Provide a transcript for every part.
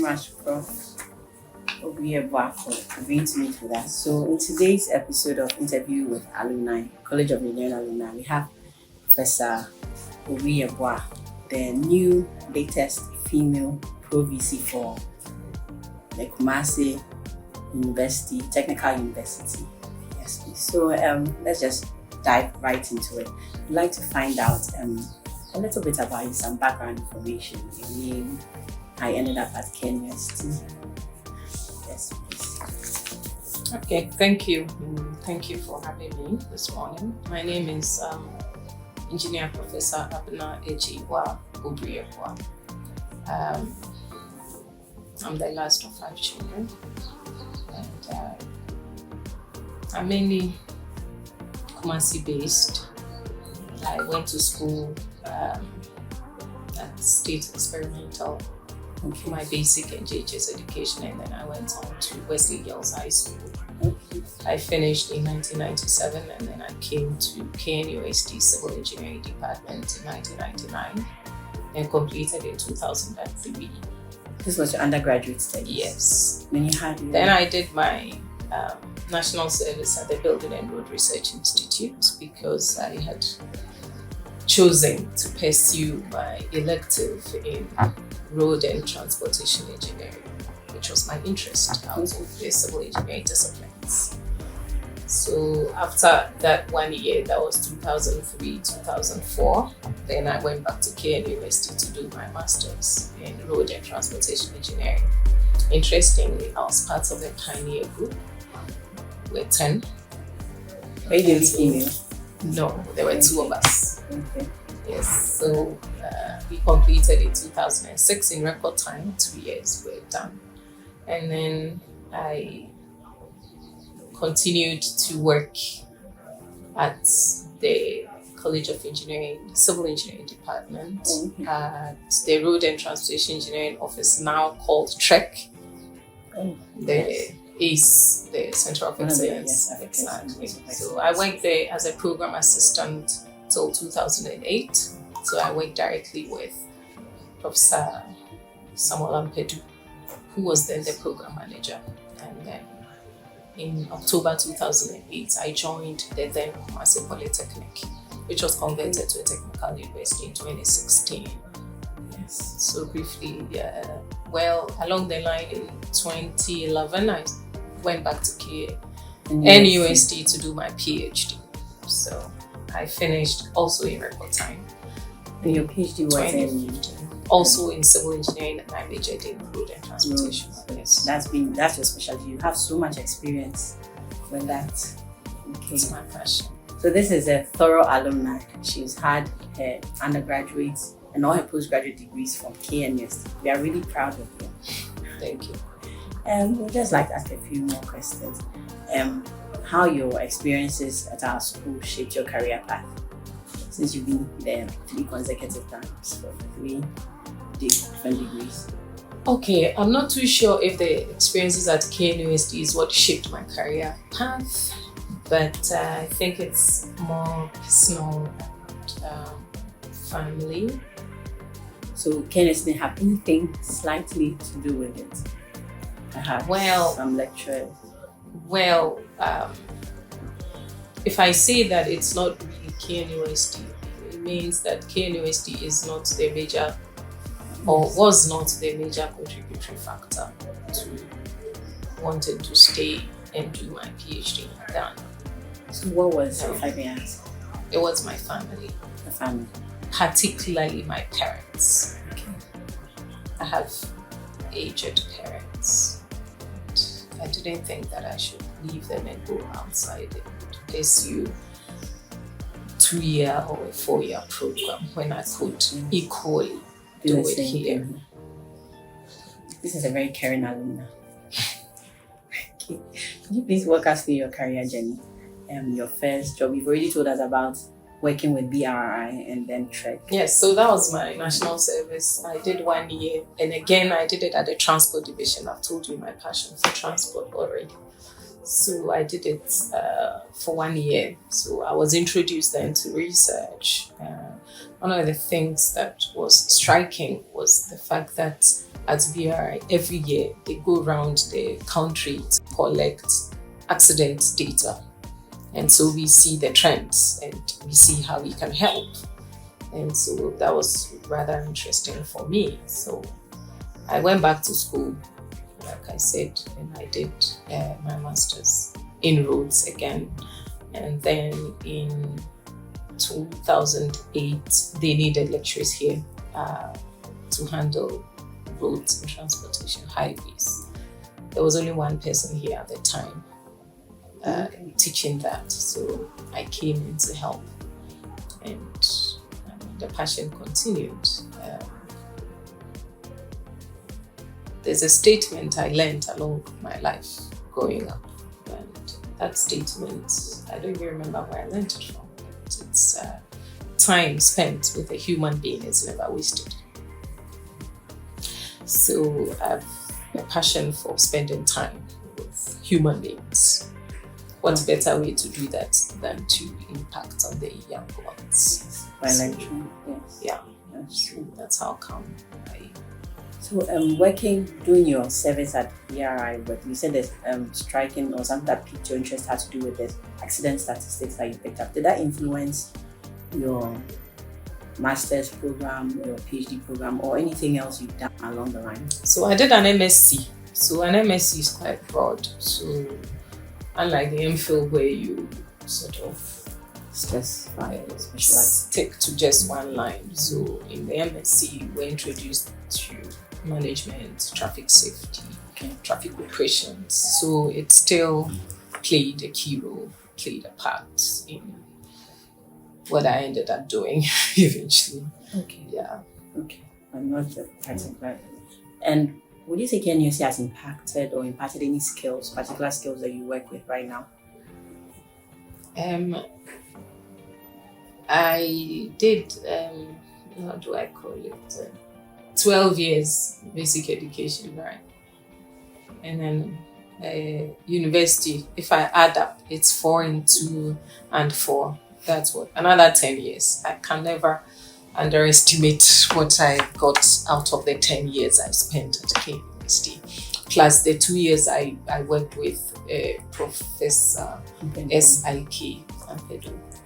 very much, Prof. Obiri Yeboah, for agreeing to meet with us. So, in today's episode of Interview with Alumni, College of Engineering Alumni, we have Professor Obiri Yeboah, the new, latest female Pro VC for the Kumasi Technical University. Yes, please. So, let's just dive right into it. I'd like to find out a little bit about you, some background information, your name, how you ended up at KNUST. Yes, please. Okay, thank you. Thank you for having me this morning. My name is Engineer Professor Abena Agyeiwaa Obiri Yeboah. I'm the last of 5 children, and I'm mainly Kumasi based. I went to school at State Experimental for my basic and JHS education, and then I went on to Wesley Girls High School. I finished in 1997, and then I came to KNUST Civil Engineering Department in 1999 and completed in 2003. This was your undergraduate studies? Yes. Then I did my national service at the Building and Road Research Institute because I had chosen to pursue my elective in road and transportation engineering, which was my interest out of the civil engineering disciplines. So after that 1 year, that was 2003, 2004, then I went back to KNUST to do my master's in road and transportation engineering. Interestingly, I was part of the pioneer group. We're 10. Were you the only female? No, there were 2 of us. Okay. Yes, so we completed in 2006 in record time, 2 years were done. And then I continued to work at the College of Engineering, Civil Engineering Department, at the Road and Transportation Engineering Office, now called TREC. The ACE, the Center of Excellence. Exactly. So I worked there as a program assistant till 2008. So I worked directly with Professor Samuel Ampedu, who was then the program manager. And then in October 2008, I joined the then Kumasi Polytechnic, which was converted to a technical university in 2016. Yes. So briefly, along the line in 2011, I went back to KNUST to do my PhD. So I finished also in record time. And your PhD was in? Also in civil engineering, and I majored in road and transportation. Yes. That's your specialty. You have so much experience with that. Okay. It's my passion. So this is a thorough alumni. She's had her undergraduate and all her postgraduate degrees from KNUST. We are really proud of you. Thank you. We'd just like to ask a few more questions. How your experiences at our school shaped your career path, since you've been there 3 consecutive times for 3 different degrees. Okay, I'm not too sure if the experiences at KNUST is what shaped my career path, but I think it's more personal and family. So KNUST didn't have anything slightly to do with it? Perhaps some lecturers? Well, if I say that it's not really KNUST, it means that KNUST is not the major, or was not the major contributory factor to wanting to stay and do my PhD in Ghana. So what was, if I may ask? It was my family. The family? Particularly my parents. Okay. I have aged parents. I didn't think that I should leave them and go outside and pursue 2-year or a 4-year program when I could equally do it here. This is a very caring alumna. Okay. Could you please walk us through your career journey? Your first job, you've already told us about working with BRI and then TREC. Yes, so that was my national service. I did 1 year, and again I did it at the transport division. I've told you my passion for transport already. So I did it for 1 year. So I was introduced then to research. One of the things that was striking was the fact that at BRI, every year they go around the country to collect accident data. And so we see the trends and we see how we can help. And so that was rather interesting for me. So I went back to school, like I said, and I did my master's in roads again. And then in 2008, they needed lecturers here to handle roads and transportation, highways. There was only one person here at the time teaching that, so I came in to help, and the passion continued. There's a statement I learned along my life growing up, and that statement, I don't even remember where I learned it from. It's time spent with a human being is never wasted. So I have a passion for spending time with human beings. What better way to do that than to impact on the young ones? By lecturing, yes. Yeah, That's true. that's how come So, doing your service at BRI, but you said there's striking or something that piqued your interest had to do with the accident statistics that you picked up. Did that influence your master's program, your PhD program, or anything else you've done along the line? So I did an MSc. So an MSc is quite broad. So unlike the MPhil where you sort of Specialize. stick to just one line. So in the MSc, we're introduced to management, traffic safety, traffic operations. So it still played a key role, played a part in what I ended up doing eventually. Okay. Yeah. Okay. I'm not the particular. And would you say KNUST has impacted or imparted any skills, particular skills that you work with right now? I did, how do I call it? 12 years basic education, right? And then university, if I add up, it's 4 and 2 and 4. That's what, another 10 years. I can never underestimate what I got out of the 10 years I spent at KNUST. Plus the 2 years I worked with Professor SIK.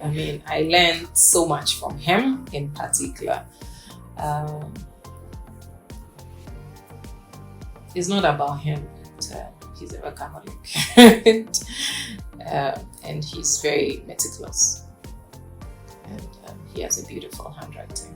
I mean, I learned so much from him in particular. It's not about him, but he's a workaholic. And he's very meticulous. And he has a beautiful handwriting.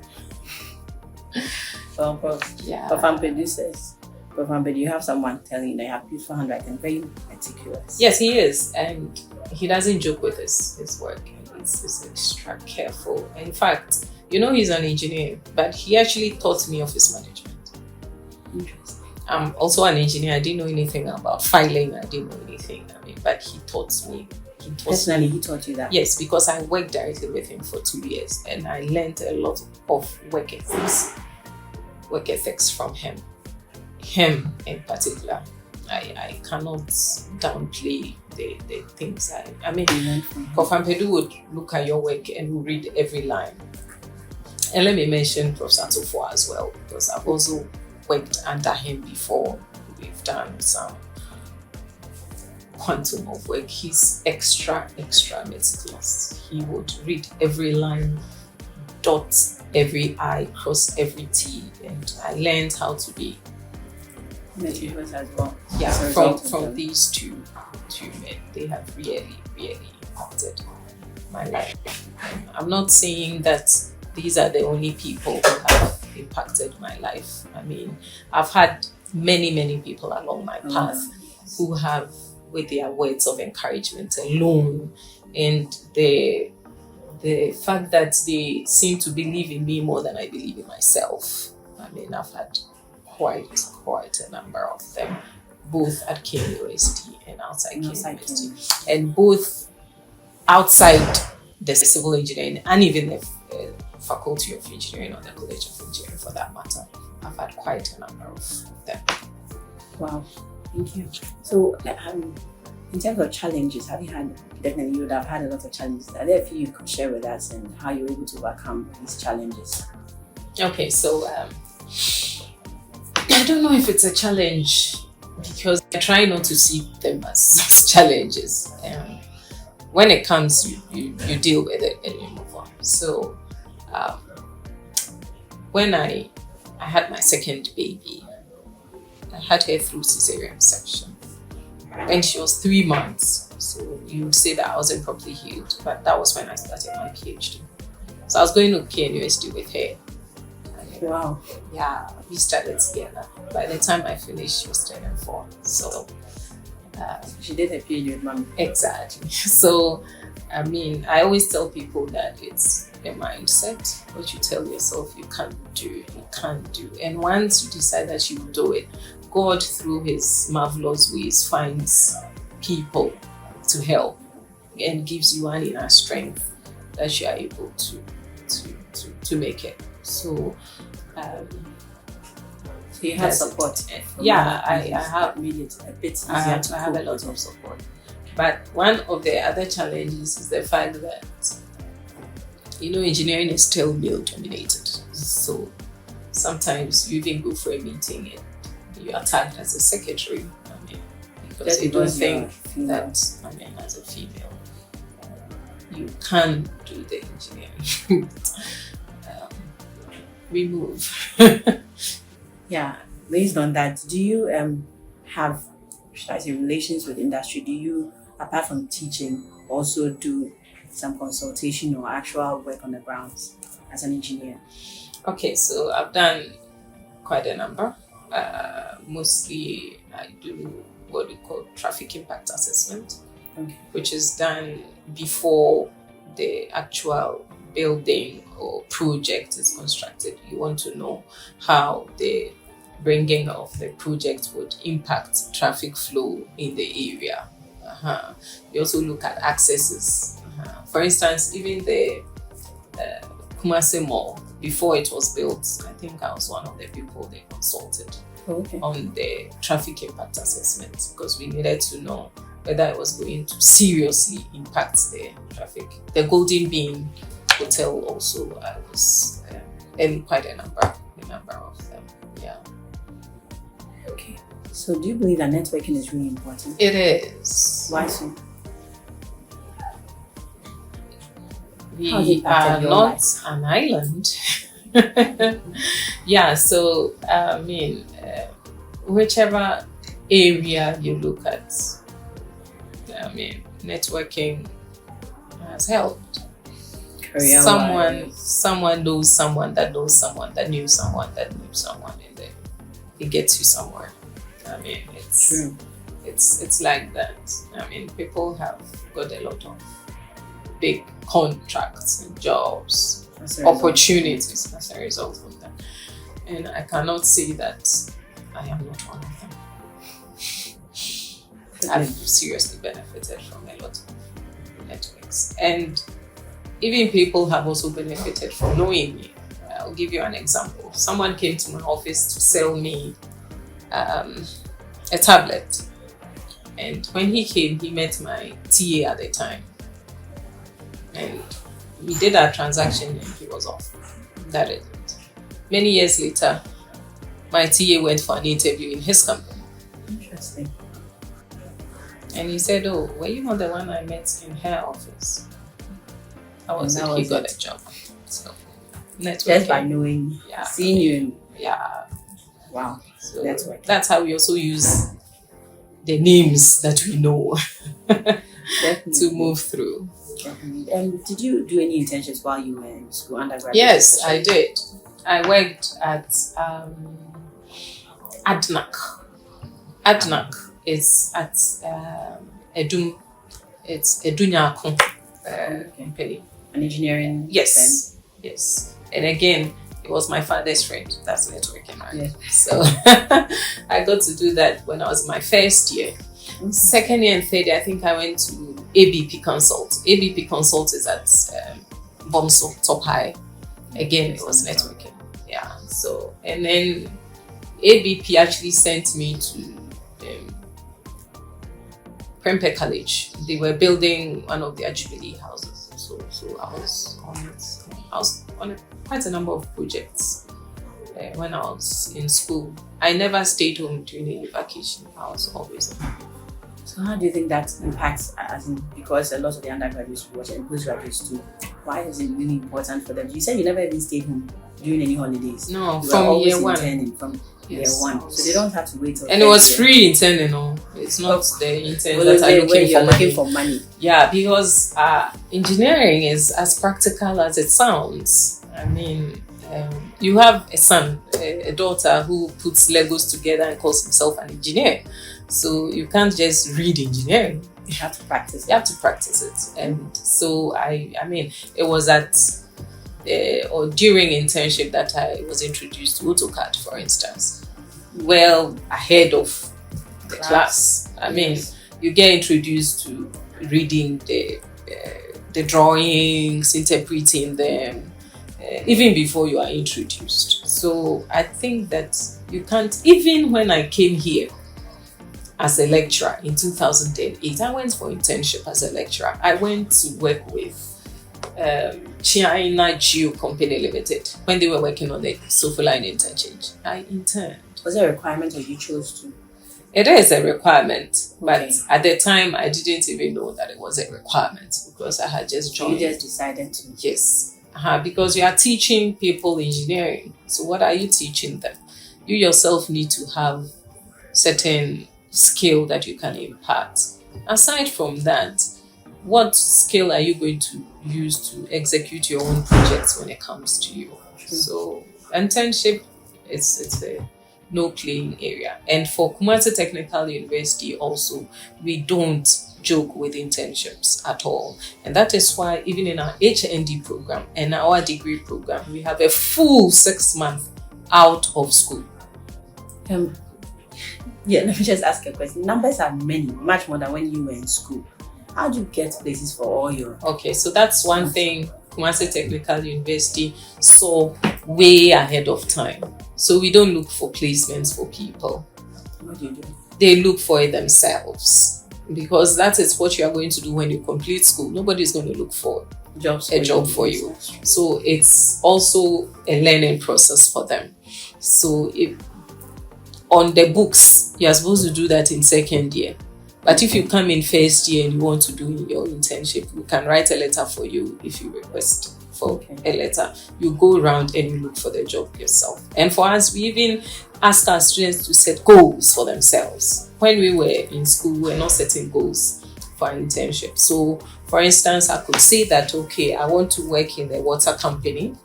Well, Prof. Yeah. Prof. Ampedu says, Prof. Ampedu, you have someone telling you that you have beautiful handwriting, very meticulous. Yes, he is. And he doesn't joke with his work. He's extra careful. In fact, he's an engineer, but he actually taught me office management. Interesting. I'm also an engineer. I didn't know anything about filing. I didn't know anything. But he taught me. Personally, he taught you that? Yes, because I worked directly with him for 2 years, and I learned a lot of work ethics from him. Him in particular. I cannot downplay the things I mean, Prof. Ampedu would look at your work and will read every line. And let me mention Prof. Satofo as well, because I've also worked under him before. We've done some quantum of work. He's extra meticulous. He would read every line, dot every I, cross every T, and I learned how to be meticulous as well. Yeah, from these two men. They have really impacted my life. I'm not saying that these are the only people who have impacted my life. I mean, I've had many people along my path who have, with their words of encouragement alone, and the fact that they seem to believe in me more than I believe in myself. I mean, I've had quite a number of them, both at KNUST and outside KNUST, and both outside the civil engineering and even the Faculty of Engineering or the College of Engineering for that matter. I've had quite a number of them. Wow, thank you. So In terms of challenges, have you had, definitely you would have had a lot of challenges. Are there a few you could share with us and how you were able to overcome these challenges? Okay, so I don't know if it's a challenge because I try not to see them as challenges. When it comes, you deal with it and you move on. So when I had my second baby, I had her through cesarean section. When she was 3 months, so you would say that I wasn't properly healed, but that was when I started my PhD. So I was going to KNUST with her. Wow. Yeah, we started together. By the time I finished, she was 10 and 4. So she did her PhD with mommy. Exactly. So, I mean, I always tell people that it's a mindset. What you tell yourself you can't do, you can't do. And once you decide that you will do it, God, through His marvelous ways, finds people to help and gives you an inner strength that you are able to make it. So, so you have support. Yeah, I have. Made it a bit easier I have to a lot of support. But one of the other challenges is the fact that, engineering is still male dominated. So sometimes you even go for a meeting and you are tagged as a secretary. Because you don't think that, as a female, you can do the engineering. We move. Yeah, based on that, do you have, should I say, relations with industry? Do you, apart from teaching, also do some consultation or actual work on the grounds as an engineer? Okay, so I've done quite a number. Mostly I do what we call traffic impact assessment, which is done before the actual building or project is constructed. You want to know how the bringing of the project would impact traffic flow in the area. You also look at accesses. For instance, even the Kumasi Mall, before it was built, I think I was one of the people they consulted on the traffic impact assessment, because we needed to know whether it was going to seriously impact the traffic. The Golden Bean Hotel also, I was in quite a number of them. Yeah. Okay. So do you believe that networking is really important? It is. Why so? We are not an island. Yeah, so whichever area you look at, networking has helped. Someone knows someone that knows someone that knew someone that knew someone, and then it gets you somewhere. It's true. It's like that. People have got a lot of big contracts and jobs, opportunities as a result of that. And I cannot say that I am not one of them. I've seriously benefited from a lot of networks. And even people have also benefited from knowing me. I'll give you an example. Someone came to my office to sell me a tablet. And when he came, he met my TA at the time. And we did our transaction and he was off. That is it. Many years later, my TA went for an interview in his company. Interesting. And he said, "Oh, were you not the one I met in her office?" I was like, he got a job. So, networking. Just by knowing, seeing you. Yeah. Wow. So that's how we also use the names that we know to move through. Definitely. And did you do any internships while you were in school, undergraduate? Yes, I did. I worked at ADNAC. ADNAC is at Edum. It's Edunyako company. An engineering Yes. Yes. And again, it was my father's friend. That's networking, right? Yeah. So I got to do that when I was in my first year. Second year and third year, I think I went to ABP Consult. ABP Consult is at Bomso, Top High. Again, it was networking. Yeah. So, and then ABP actually sent me to Prempeh College. They were building one of their Jubilee houses. So I was on it. I was on quite a number of projects when I was in school. I never stayed home during any vacation. I was always home. So how do you think that impacts, as in, because a lot of the undergraduates watch and postgraduates too, why is it really important for them? You said you never even stayed home during any holidays. No, you from year one. From year one. So they don't have to wait till and it was free interning, no. It's not the interns that are looking for money. Yeah, because engineering is as practical as it sounds. I mean, you have a son, a daughter who puts Legos together and calls himself an engineer. So you can't just read engineering. You have to practice it. You have to practice it. And so I mean, it was at or during internship that I was introduced to AutoCAD, for instance. Well ahead of the class. I mean, you get introduced to reading the drawings, interpreting them, even before you are introduced. So I think that you can't, even when I came here as a lecturer in 2008, I went for internship as a lecturer. I went to work with China Geo Company Limited when they were working on the Sofa Line interchange. I interned. Was it a requirement or you chose to? It is a requirement, but at the time I didn't even know that it was a requirement because I had just joined. You just decided to? Yes. Because you are teaching people engineering. So what are you teaching them? You yourself need to have certain skill that you can impart. Aside from that, what skill are you going to use to execute your own projects when it comes to you? So internship, it's a no playing area. And for Kumasi Technical University also, we don't joke with internships at all. And that is why even in our HND program and our degree program, we have a full 6 months out of school. Yeah, let me just ask a question. Numbers are many, much more than when you were in school. How do you get places for all your... Okay, so that's one thing Kumasi Technical University saw way ahead of time. So we don't look for placements for people. What do you do? They look for it themselves. Because that is what you are going to do when you complete school. Nobody is going to look for a job for you. So it's also a learning process for them. So if on the books, you are supposed to do that in second year. But if you come in first year and you want to do your internship, we can write a letter for you if you request for a letter. You go around and you look for the job yourself. And for us, we even ask our students to set goals for themselves. When we were in school, we were not setting goals for an internship. So, for instance, I could say that, okay, I want to work in the water company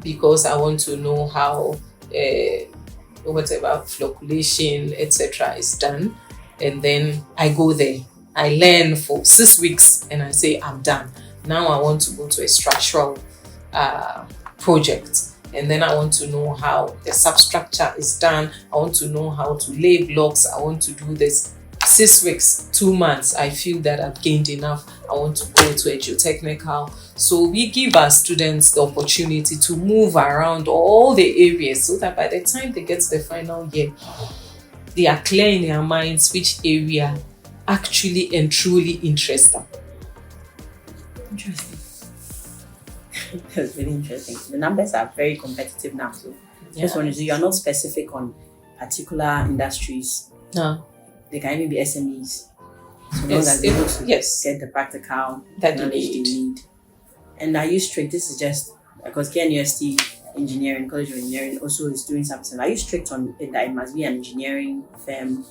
because I want to know how whatever flocculation, etc. is done. And then I go there. I learn for 6 weeks and I say, I'm done. Now I want to go to a structural project. And then I want to know how the substructure is done. I want to know how to lay blocks. I want to do this. 6 weeks, 2 months, I feel that I've gained enough. I want to go to a geotechnical. So we give our students the opportunity to move around all the areas so that by the time they get to the final year, they are clear in their minds which area actually and truly interests them. Interesting. That's really interesting. The numbers are very competitive now. So just want to say, you're not specific on particular industries. No. They can even be SMEs. So long as they get the practical that knowledge they need. And are you strict? This is just because KNUST Engineering, College of Engineering also is doing something. Are you strict on it that it must be an engineering firm?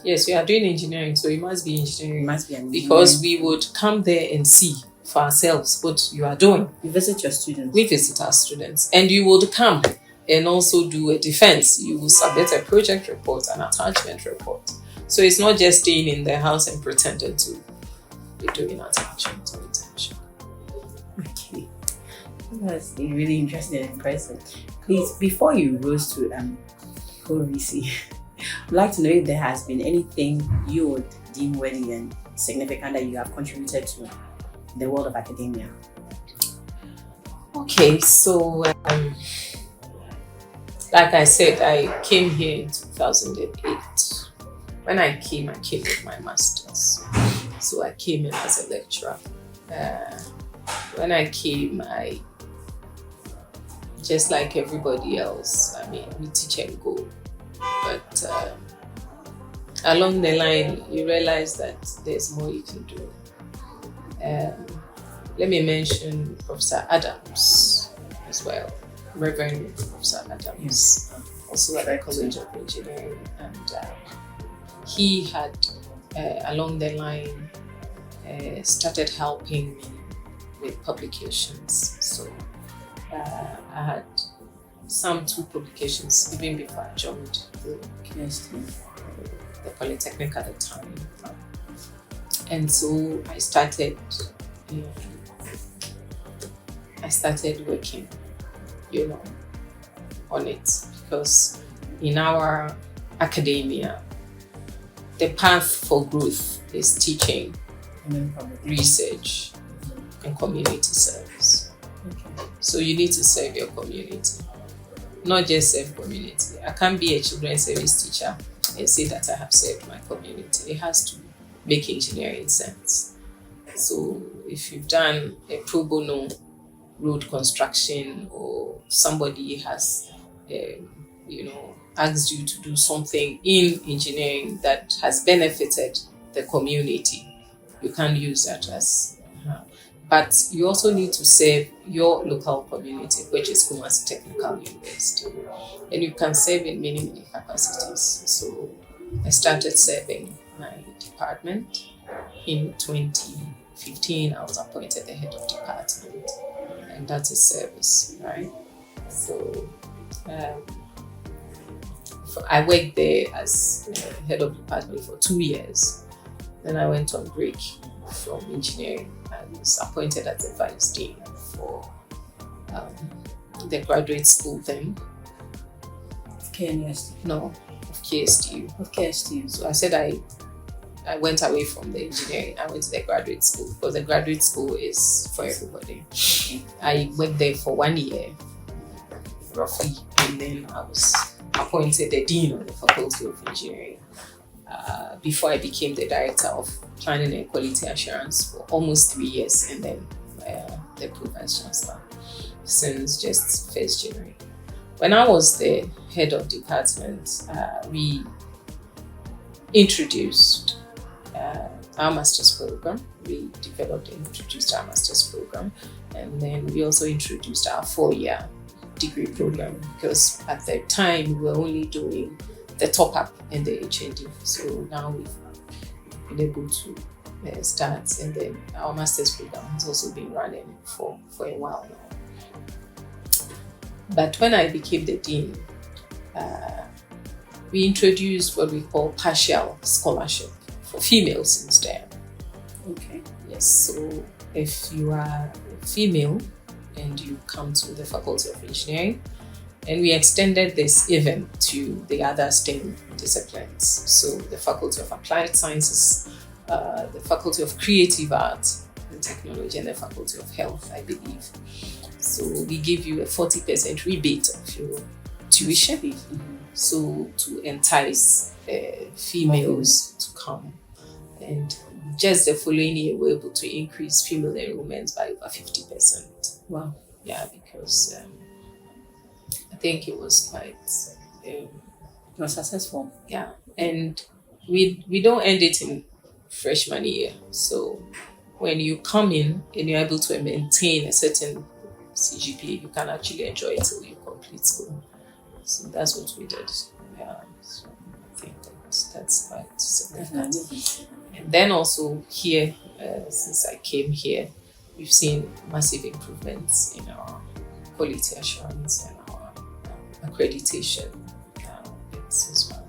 Yes, we are doing engineering, so it must be engineering. It must be an engineering. Because we would come there and see for ourselves what you are doing. You visit your students? We visit our students. And you would come and also do a defense. You will submit a project report, an attachment report. So it's not just staying in the house and pretending to be doing attachment or internship. Okay. That's really interesting and impressive. Please, before you rose to Pro Vice, I'd like to know if there has been anything you would deem worthy and significant that you have contributed to the world of academia. Okay, so like I said, I came here in 2008. When I came with my master's. So I came in as a lecturer. When I came, I just like everybody else, we teach and go. But along the line, you realize that there's more you can do. Let me mention Professor Adams as well, Reverend Professor Adams, also at the College of Engineering. And he had, along the line, started helping me with publications. So I had some 2 publications even before I joined the KsTU, the Polytechnic at the time. And so I started working, on it, because in our academia, the path for growth is teaching, research, and community service. Okay. So you need to serve your community, not just serve community. I can't be a children's service teacher and say that I have served my community. It has to make engineering sense. So if you've done a pro bono road construction, or somebody has, asked you to do something in engineering that has benefited the community, you can't use that as. But you also need to serve your local community, which is Kumasi Technical University. And you can serve in many, many capacities. So I started serving my department. In 2015, I was appointed the head of department. And that's a service, right? So I worked there as head of department for 2 years. Then I went on break from engineering. I was appointed as the vice dean for the graduate school then. KNUST? No, of KsTU. Of KsTU. So I said I went away from the engineering. I went to the graduate school, because the graduate school is for everybody. Okay. I worked there for 1 year, roughly, and then I was appointed the dean of the Faculty of Engineering before I became the director of planning and quality assurance for almost 3 years, and then the Pro Vice Chancellor since just 1st January. When I was the head of department, we introduced our master's program. We developed and introduced our master's program, and then we also introduced our 4-year degree program, because at the time we were only doing the top up and the HND. So now we've been able to start, and then our master's program has also been running for a while now. But when I became the dean, we introduced what we call partial scholarship for females instead. Okay. Yes, so if you are female and you come to the Faculty of Engineering, and we extended this even to the other STEM disciplines. So the Faculty of Applied Sciences, the Faculty of Creative Arts and Technology, and the Faculty of Health, I believe. So we give you a 40% rebate of your tuition. Mm-hmm. So to entice females to come. And just the following year, we were able to increase female enrollments by over 50%. Wow. Yeah, because I think it was quite it was successful. Yeah, and we don't end it in freshman year. So when you come in and you're able to maintain a certain CGPA, you can actually enjoy it till you complete school. So that's what we did. Yeah, so I think that's quite significant. Mm-hmm. And then also here, since I came here, we've seen massive improvements in our quality assurance and our accreditation as well.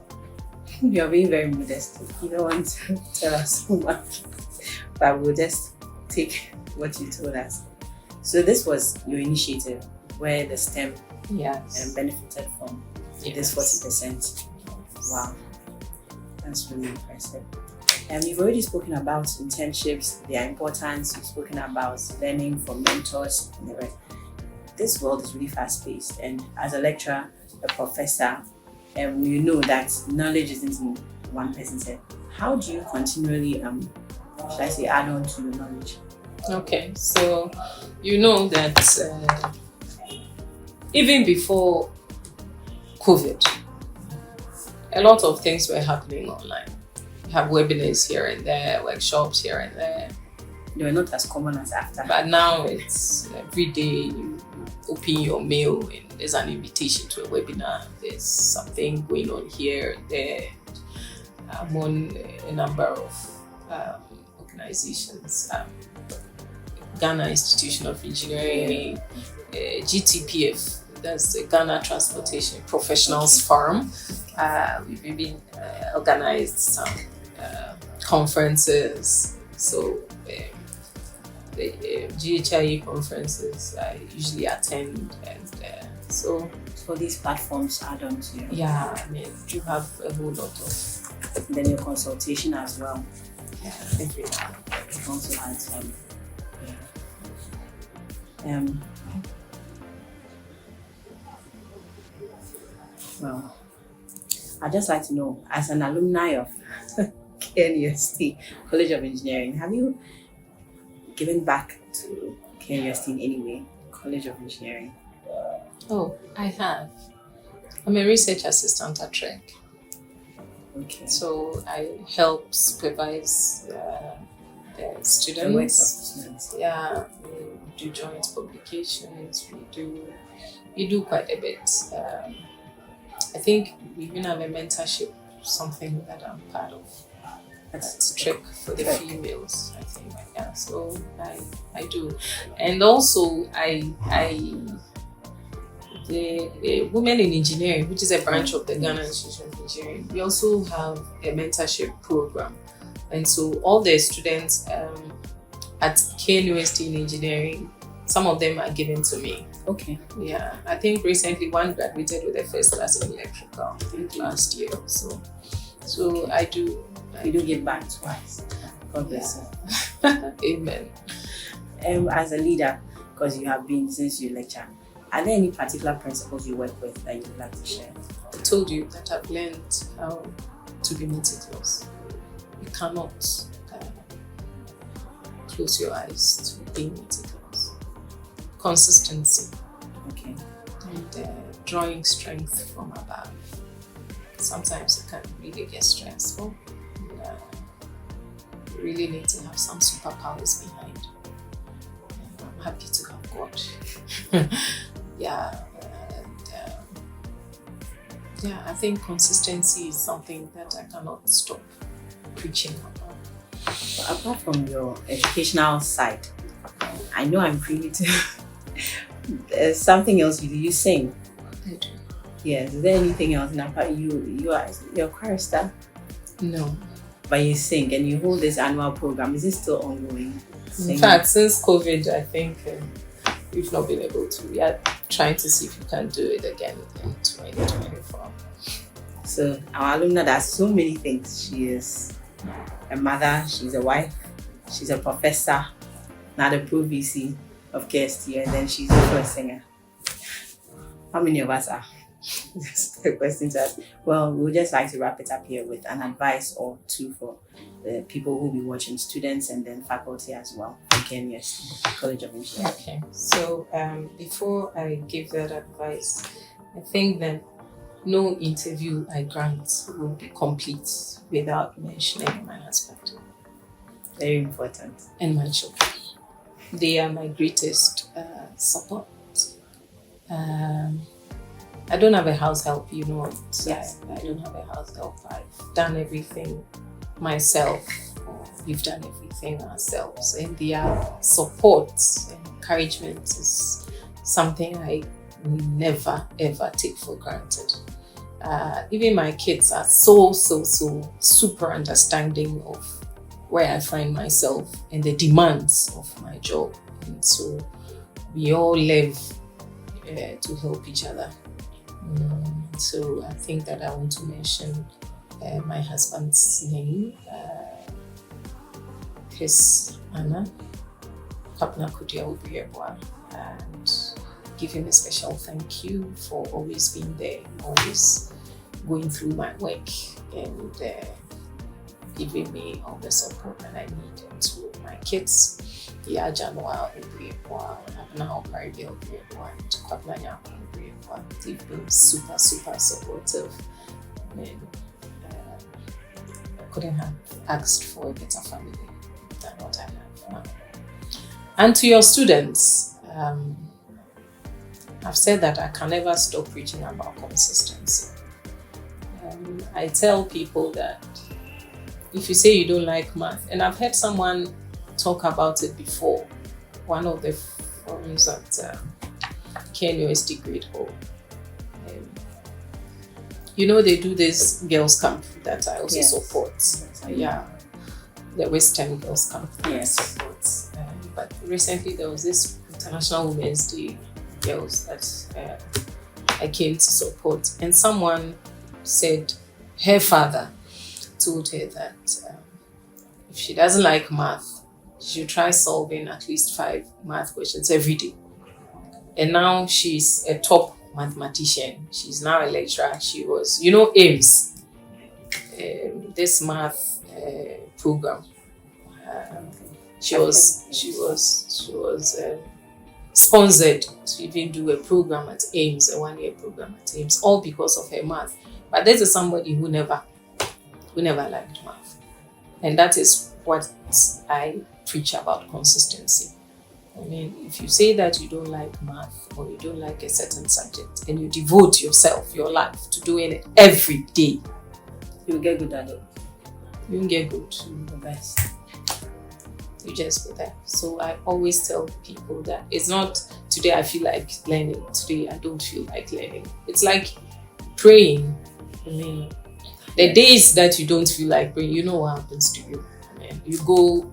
You're being very modest. You don't want to tell us so much, but we'll just take what you told us. So this was your initiative where the STEM benefited from this 40%. Wow, that's really impressive. You've already spoken about internships, their importance. You've spoken about learning from mentors and the rest. This world is really fast-paced, and as a lecturer, a professor, you know that knowledge isn't in one person's head. How do you continually should I say, add on to your knowledge? Okay, so you know that even before COVID, a lot of things were happening online. We have webinars here and there, workshops here and there. They were not as common as after. But now it's every day you open your mail and there's an invitation to a webinar. There's something going on here and there. I'm on a number of organizations. Ghana Institution of Engineering, GTPF, that's the Ghana Transportation Professionals Forum. We've even organized some conferences. So the GHIE conferences I usually attend, and so these platforms add on to you. Yeah, I mean, you have a whole lot of. Then your consultation as well. Yeah, every now. It also adds some. Well, I'd just like to know, as an alumni of KNUST, College of Engineering, have you given back to KNUST in any way, College of Engineering? Oh, I have. I'm a research assistant at TREC. Okay. So I help supervise the students. The work of students. Yeah, we do joint publications. We do quite a bit. I think we even have a mentorship, something that I'm part of. That's TREC for the females, I think. Yeah, so I do, and also the Women in Engineering, which is a branch of the Ghana Institution of Engineering, we also have a mentorship program. And so all the students at KNUST in engineering, some of them are given to me. Okay. Yeah, I think recently one graduated with a first class in electrical, I think last year. So I do. You do give back twice. God bless you. Amen. As a leader, because you have been since you lecture, are there any particular principles you work with that you'd like to share? I told you that I've learned how to be meticulous. You cannot close your eyes to being meticulous. Consistency. Okay. And drawing strength from above. Sometimes it can really get stressful. You really need to have some superpowers behind. And I'm happy to have God. Yeah, and I think consistency is something that I cannot stop preaching about. But apart from your educational side, I know I'm privy to there's something else you do. You sing. I do. Yes. Is there anything else? Now, you're a chorister. No. But you sing and you hold this annual program. Is it still ongoing? In fact, since COVID, I think we've not been able to. We are trying to see if we can do it again in 2024. So our alumna does so many things. She is a mother, she's a wife, she's a professor, now the Pro Vice of KsTU, and then she's also a singer. How many of us are? That's the question to ask. Well, we'd just like to wrap it up here with an advice or two for the people who will be watching, students and then faculty as well from KNUST, College of Engineering. Okay, so before I give that advice, I think that no interview I grant will be complete without mentioning my husband. Very important. And my children. They are my greatest support. I don't have a house help, you know. Yes. I don't have a house help. I've done everything myself. We've done everything ourselves. And their support and encouragement is something I never, ever take for granted. Even my kids are so super understanding of where I find myself and the demands of my job. And so we all live to help each other. So I think that I want to mention my husband's name, his Anna, Abena Agyeiwaa Obiri Yeboah, and give him a special thank you for always being there, always going through my work, and giving me all the support that I needed to my kids. Agyeiwaa Obiri Yeboah, Abena Agyeiwaa Obiri Yeboah, and Kumasi Obiri Yeboah. They've been super, super supportive. And I couldn't have asked for a better family than what I have now. And to your students, I've said that I can never stop preaching about consistency. I tell people that if you say you don't like math, and I've heard someone talk about it before, one of the forums at KNUST grade hall. They do this girls camp that I also support. Yeah, the Western Girls Camp. Yes. Supports. But recently there was this International Women's Day girls that I came to support, and someone said her father told her that if she doesn't like math, she should try solving at least 5 math questions every day. And now she's a top mathematician. She's now a lecturer. She was, AIMS, this math program. She was sponsored to even do a program at AIMS, a 1-year program at AIMS, all because of her math. But this is somebody who never liked math. And that is what I preach about: consistency. I mean, if you say that you don't like math or you don't like a certain subject and you devote yourself, your life, to doing it every day, you'll get good at it. You'll get good. The best. You just go there. So I always tell people that it's not today I feel like learning, today I don't feel like learning. It's like praying. I mean, the days that you don't feel like praying, you know what happens to you. I mean, you go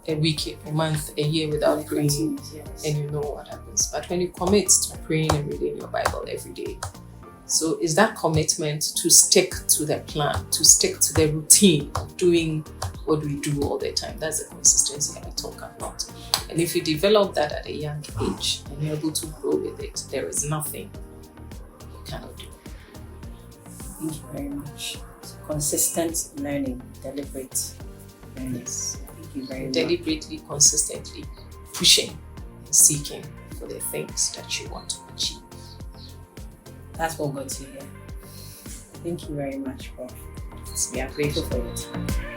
a week, a month, a year without praying, yes. And you know what happens. But when you commit to praying and reading your Bible every day, so it's that commitment to stick to the plan, to stick to the routine of doing what we do all the time. That's the consistency I talk about. And if you develop that at a young age and you're able to grow with it, there is nothing you cannot do. Thank you very much. So consistent learning, deliberate learning. Yes. Thank you very much. Deliberately, consistently pushing, seeking for the things that you want to achieve. That's what got you here. Thank you very much, Prof. We are grateful for your time.